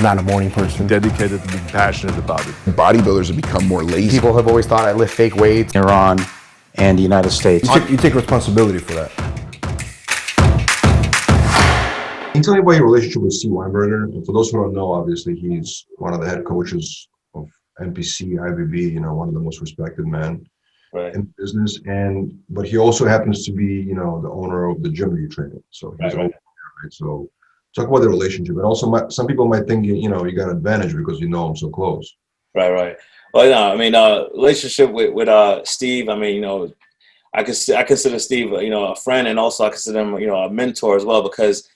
I'm not a morning person. Dedicated to being passionate about it. Bodybuilders have become more lazy. People have always thought I lift fake weights. Iran and the United States. You take responsibility for that. Can you tell me about your relationship with Steve Weinberger? And for those who don't know, obviously he's one of the head coaches of NPC, IBB, one of the most respected men in business. But he also happens to be, the owner of the gym that you train in. So he's over there, right? So talk about the relationship. And also some people might think, you got an advantage because you know him so close. Right. Well, no, I mean, relationship with Steve, I mean, I consider Steve, a friend, and also I consider him, a mentor as well, because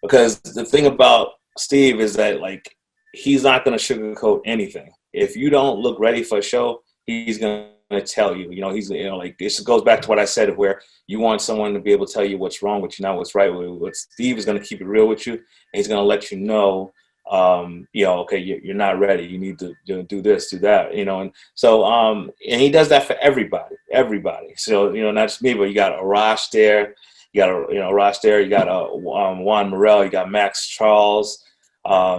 the thing about Steve is that, like, he's not going to sugarcoat anything. If you don't look ready for a show, he's going to tell you. He's like, this goes back to what I said, where you want someone to be able to tell you what's wrong with you, not what's right with you. But Steve is going to keep it real with you, and he's going to let you know, okay, you're not ready. You need to do this, do that, and so and he does that for everybody. So not just me, but you got Arash there. You got Ross there. You got Juan Morel. You got Max Charles.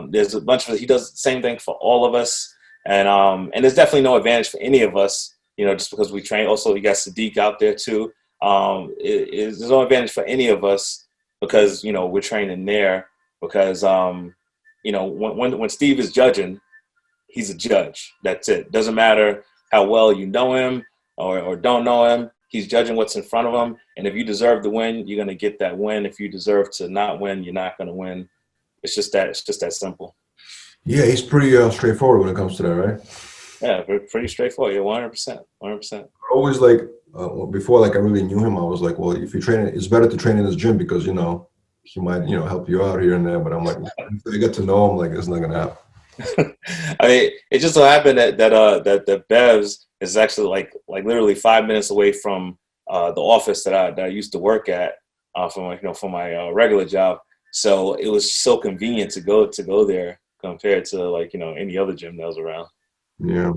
There's a bunch of. He does the same thing for all of us, and there's definitely no advantage for any of us. Just because we train. Also, you got Physique out there too. There's no advantage for any of us because we're training there. Because when Steve is judging, he's a judge. That's it. Doesn't matter how well you know him or don't know him. He's judging what's in front of him, and if you deserve to win, you're going to get that win. If you deserve to not win, you're not going to win. It's just that simple. Yeah, he's pretty straightforward when it comes to that, right? Yeah, pretty straightforward. Yeah, 100%. Always before I really knew him, I was like, well, if you train, it's better to train in his gym because he might help you out here and there. But I'm like, if I get to know him, like it's not going to happen. I mean, it just so happened that Bev's is actually like literally 5 minutes away from the office that I used to work at for my regular job. So it was so convenient to go there compared to any other gym that was around. Yeah,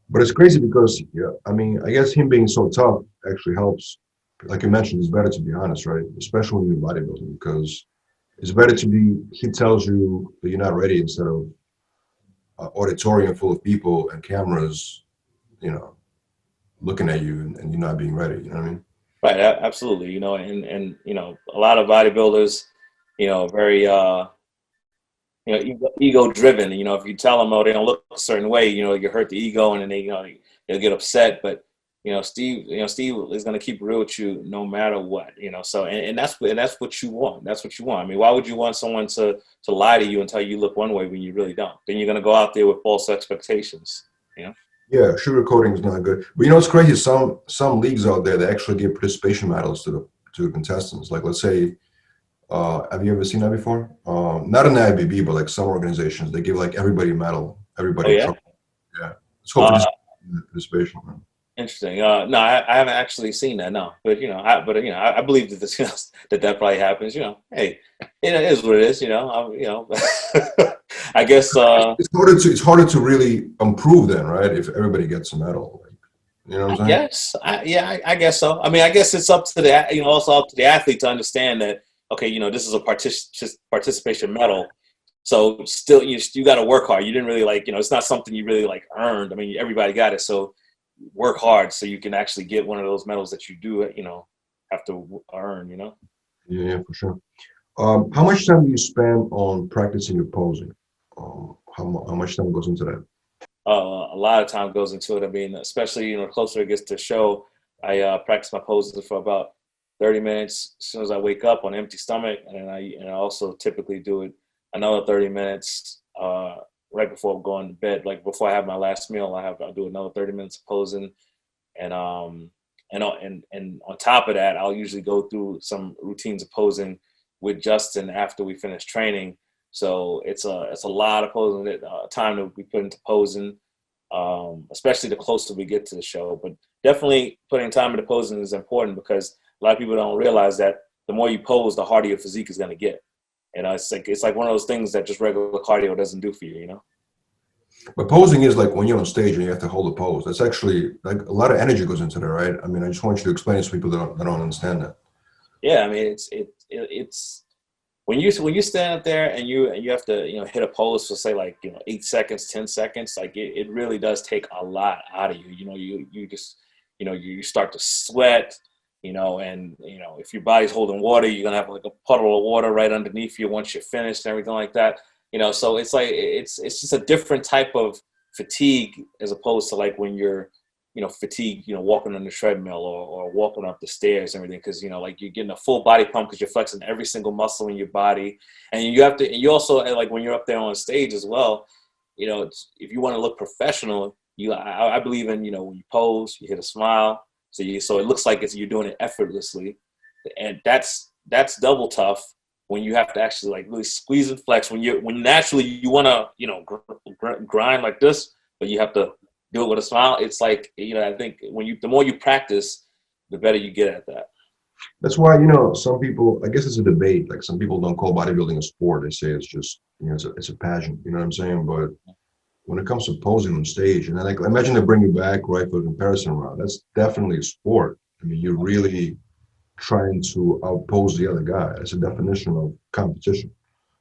but it's crazy because I mean, I guess him being so tough actually helps. Like you mentioned, it's better to be honest, right? Especially when you're bodybuilding, because it's better to be. He tells you that you're not ready instead of auditorium full of people and cameras, looking at you and you not being ready. You know what I mean? Right. Absolutely. And a lot of bodybuilders, very, ego driven. If you tell them, they don't look a certain way, you hurt the ego and then they'll get upset. But, Steve is going to keep it real with you no matter what, so, and that's what you want. That's what you want. I mean, why would you want someone to lie to you and tell you look one way when you really don't? Then you're going to go out there with false expectations, Yeah, sugarcoating is not good. But it's crazy. Some leagues out there, they actually give participation medals to the contestants. Like, let's say, have you ever seen that before? Not in the IBB, but like some organizations, they give like everybody a medal. Everybody. Oh, yeah? Yeah. It's called participation. Interesting. No, I haven't actually seen that. No, but I believe that this, that probably happens. Hey, it is what it is. I guess it's harder to really improve then, right? If everybody gets a medal, what I'm saying? Yes, I guess so. I mean, I guess it's up to the also up to the athlete to understand that. Okay, this is a participation medal, so still you got to work hard. You didn't really it's not something you really earned. I mean, everybody got it, so work hard so you can actually get one of those medals that you do have to earn. Yeah, for sure. How much time do you spend on practicing your posing? How much time goes into that? A lot of time goes into it. I mean, especially the closer it gets to show, I practice my poses for about 30 minutes as soon as I wake up on an empty stomach, and then I also typically do it another 30 minutes right before going to bed. Like before I have my last meal, I'll do another 30 minutes of posing, and on top of that, I'll usually go through some routines of posing with Justin after we finish training. So it's a lot of posing time that we put into posing, especially the closer we get to the show. But definitely putting time into posing is important because a lot of people don't realize that the more you pose, the harder your physique is going to get. It's like one of those things that just regular cardio doesn't do for you, But posing is like when you're on stage and you have to hold a pose. That's actually like a lot of energy goes into that, right? I mean, I just want you to explain it to people that don't understand that. Yeah, I mean, it's when you stand up there and you have to hit a pose for say like 8 seconds, 10 seconds, like it really does take a lot out of you. You just you start to sweat, and if your body's holding water, you're gonna have like a puddle of water right underneath you once you're finished and everything like that. So it's like it's just a different type of fatigue as opposed to like when you're fatigue, walking on the treadmill or walking up the stairs and everything, because like you're getting a full body pump because you're flexing every single muscle in your body, and you also like when you're up there on stage as well, if you want to look professional, I believe in when you pose, you hit a smile, so it looks like you're doing it effortlessly, and that's double tough when you have to actually like really squeeze and flex when naturally you want to grind like this, but you have to do it with a smile. It's like I think the more you practice, the better you get at that. That's why some people, I guess it's a debate. Like some people don't call bodybuilding a sport. They say it's just it's a pageant. You know what I'm saying? But when it comes to posing on stage, and like imagine they bring you back right for the comparison round. That's definitely a sport. I mean, you're really trying to outpose the other guy. That's a definition of competition.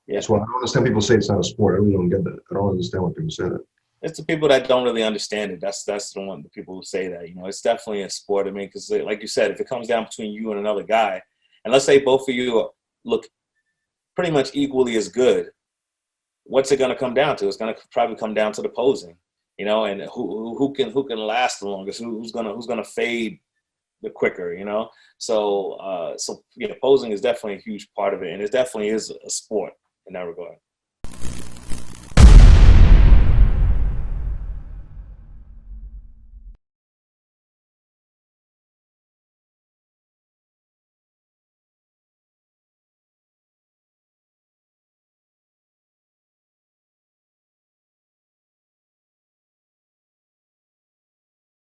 Yeah. That's why I don't understand people say it's not a sport. I really don't get that. I don't understand why people say that. It's the people that don't really understand it. That's the people who say that. It's definitely a sport. I mean, because like you said, if it comes down between you and another guy, and let's say both of you look pretty much equally as good, what's it going to come down to? It's going to probably come down to the posing, and who can last the longest, who's gonna fade the quicker, So posing is definitely a huge part of it, and it definitely is a sport in that regard.